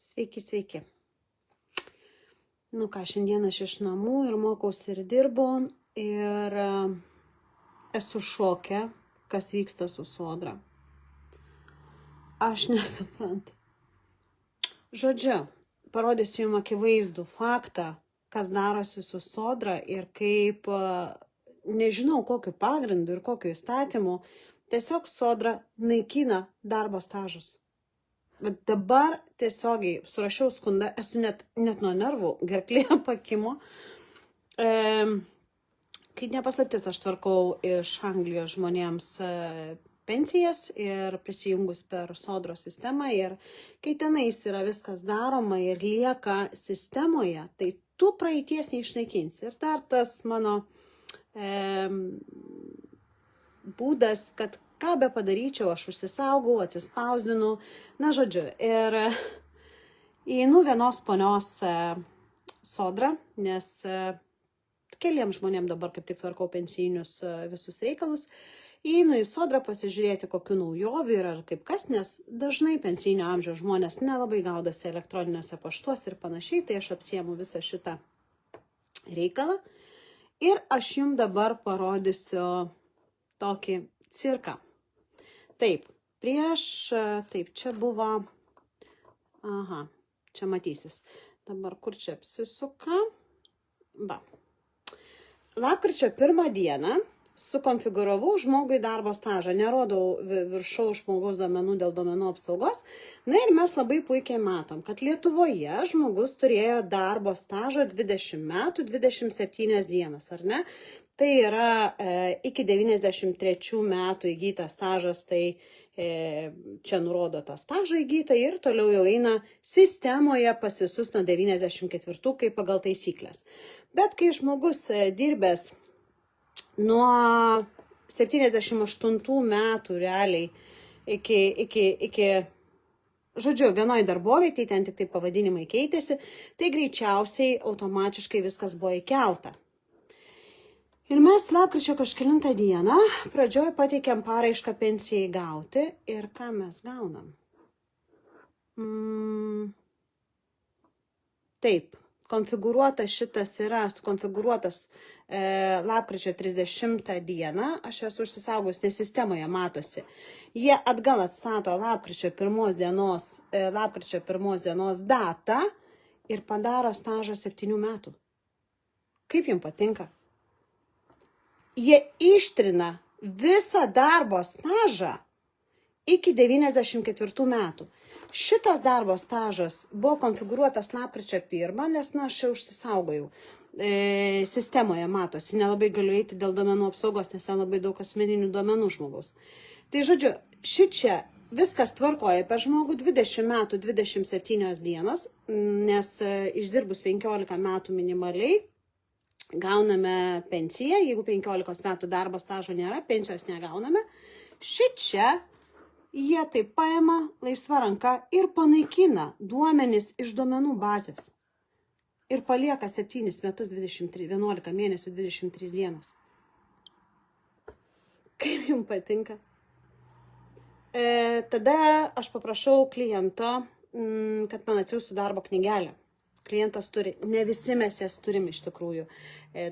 Sveiki, sveiki. Nu ką, šiandien aš iš namų ir mokausi ir dirbu ir esu šoke, kas vyksta su Sodra. Aš nesuprantu. Žodžiu, parodysiu jums akivaizdų faktą, kas darosi su Sodra ir kaip, nežinau kokiu pagrindu ir kokiu įstatymu, tiesiog Sodra naikina darbo stažus. Bet dabar tiesiogiai surašiau skundą, esu net nuo nervų, gerklė pakimo. Kai nepaslaptis, aš tvarkau iš Anglijos žmonėms pensijas ir prisijungus per Sodros sistemą. Ir kai tenais yra viskas daroma ir lieka sistemoje, tai tu praeities neišnaikinsi. Ir dar tas mano būdas, kad ką be padaryčiau, aš užsisaugau, atsispausdinu, na žodžiu, ir įeinu vienos ponios Sodrą, nes keliems žmonėms dabar kaip tik tvarkau pensijinius visus reikalus, įeinu į Sodrą pasižiūrėti kokių naujovių ir ar kaip kas, nes dažnai pensijinio amžiaus žmonės nelabai gaudosi elektroniniuose paštuose ir panašiai, tai aš apsiemu visą šitą reikalą ir aš jums dabar parodysiu tokį cirką. Taip, čia buvo, čia matysis. Dabar kur čia apsisuka? Va. Lapkričio 1 dieną sukonfiguravau žmogui darbo stažą, nerodau viršaus žmogaus duomenų dėl duomenų apsaugos. Na ir mes labai puikiai matom, kad Lietuvoje žmogus turėjo darbo stažą 20 metų, 27 dienas, ar ne? Tai yra iki 93 metų įgytas stažas, tai čia nurodo tą stažą įgytą ir toliau jau eina sistemoje pas visus nuo 94 kaip pagal taisyklės. Bet kai žmogus dirbęs nuo 78 metų realiai iki žodžiu, vienoj darbovietėje, ten tik tai pavadinimai keitėsi, tai greičiausiai automatiškai viskas buvo įkelta. Ir mes lapkričio kažkelintą dieną pradžioj pateikėm paraišką pensijai gauti ir ką mes gaunam? Taip, konfigūruotas šitas yra, sukonfigūruotas lapkričio 30 dieną, aš esu užsisaugus, nes sistemoje matosi. Jie atgal atstato lapkričio 1 dienos datą ir padaro stažą 7 metų. Kaip jums patinka? Jie ištrina visą darbo stažą iki 94 metų. Šitas darbo stažas buvo konfigūruotas lapkričio 1, nes aš jau užsisaugojau. Sistemoje matosi, nelabai galiu eiti dėl duomenų apsaugos, nes ten labai daug asmeninių duomenų žmogaus. Tai žodžiu, šičia viskas tvarkoja per žmogų 20 metų, 27 dienos, nes išdirbus 15 metų minimaliai, gauname pensiją, jeigu 15 metų darbo stažo nėra, pensijos negauname. Šičia jie taip paima laisva ranka ir panaikina duomenis iš duomenų bazės. Ir palieka 7 metus 11 mėnesių 23 dienas. Kaip jums patinka? Tada aš paprašau kliento, kad man atsiųstų darbo knygelę. Klientas turi, ne visi mes jas turim iš tikrųjų,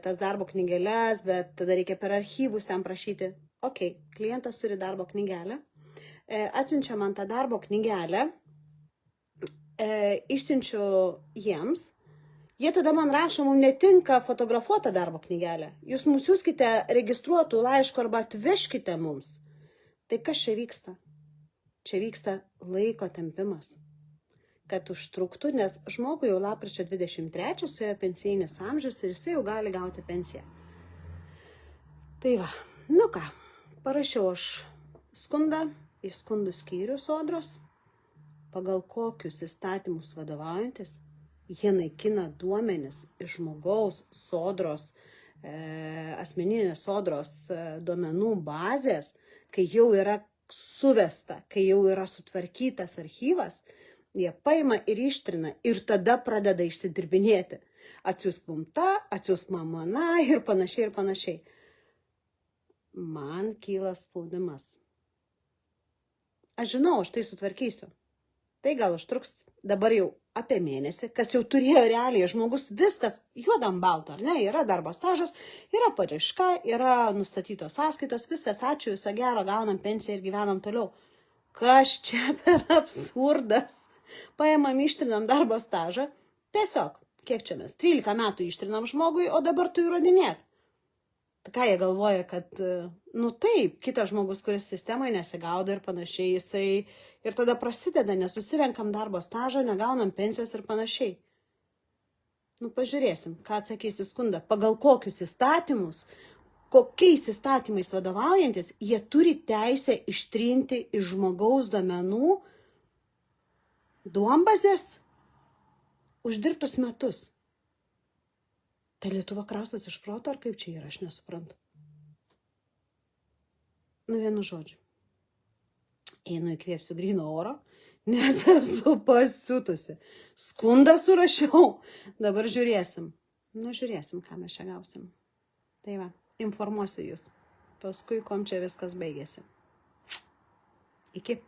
tas darbo knygelės, bet tada reikia per archyvus ten prašyti. Ok, klientas turi darbo knygelę, atsiunčia man tą darbo knygelę, išsiunčiu jiems, jie tada man rašo, mums netinka fotografuota darbo knygelė, jūs mums siųskite registruotų laiškų arba atveškite mums. Tai kas čia vyksta? Čia vyksta laiko tempimas. Kad užtruktų, nes žmogui jau lapkričio 23 suėjo pensijinis amžius ir jisai jau gali gauti pensiją. Tai va, nu ką, parašiau aš skundą į skundų skyrių Sodros, pagal kokius įstatymus vadovaujantis, jie naikina duomenis iš žmogaus Sodros, asmeninės Sodros duomenų bazės, kai jau yra suvesta, kai jau yra sutvarkytas archyvas, jie paima ir ištrina ir tada pradeda išsidirbinėti. Atsiųsk mum tą, atsiųsk man aną ir panašiai ir panašiai. Man kyla spaudimas. Aš žinau, aš tai sutvarkysiu. Tai gal užtruks dabar jau apie mėnesį, kas jau turėjo realiai žmogus, viskas juodam balto, ar ne, yra darbo stažas, yra paraiška, yra nustatytos sąskaitos, viskas, ačiū, viso gero, gaunam pensiją ir gyvenam toliau. Kas čia per absurdas? Paėmam, ištrinam darbo stažą, tiesiog, kiek čia mes, 13 metų ištrinam žmogui, o dabar tu įrodinėk. Tai ką jie galvoja, kad, taip, kitas žmogus, kuris sistemoje nesigaudo ir panašiai, jisai ir tada prasideda, nesusirenkam darbo stažą, negaunam pensijos ir panašiai. Pažiūrėsim, ką atsakys į skundą, pagal kokius įstatymus, kokiais įstatymais vadovaujantis, jie turi teisę ištrinti iš žmogaus duomenų duombazės uždirbtus metus. Tai Lietuva kraustas iš proto, ar kaip čia yra, aš nesuprantu. Vienu žodžiu. Einu įkvėpsiu gryno oro, nes esu pasiutusi. Skundą surašiau, dabar žiūrėsim. Žiūrėsim, ką mes čia gausim. Tai va, informuosiu jūs. Paskui, kom čia viskas baigėsi. Iki.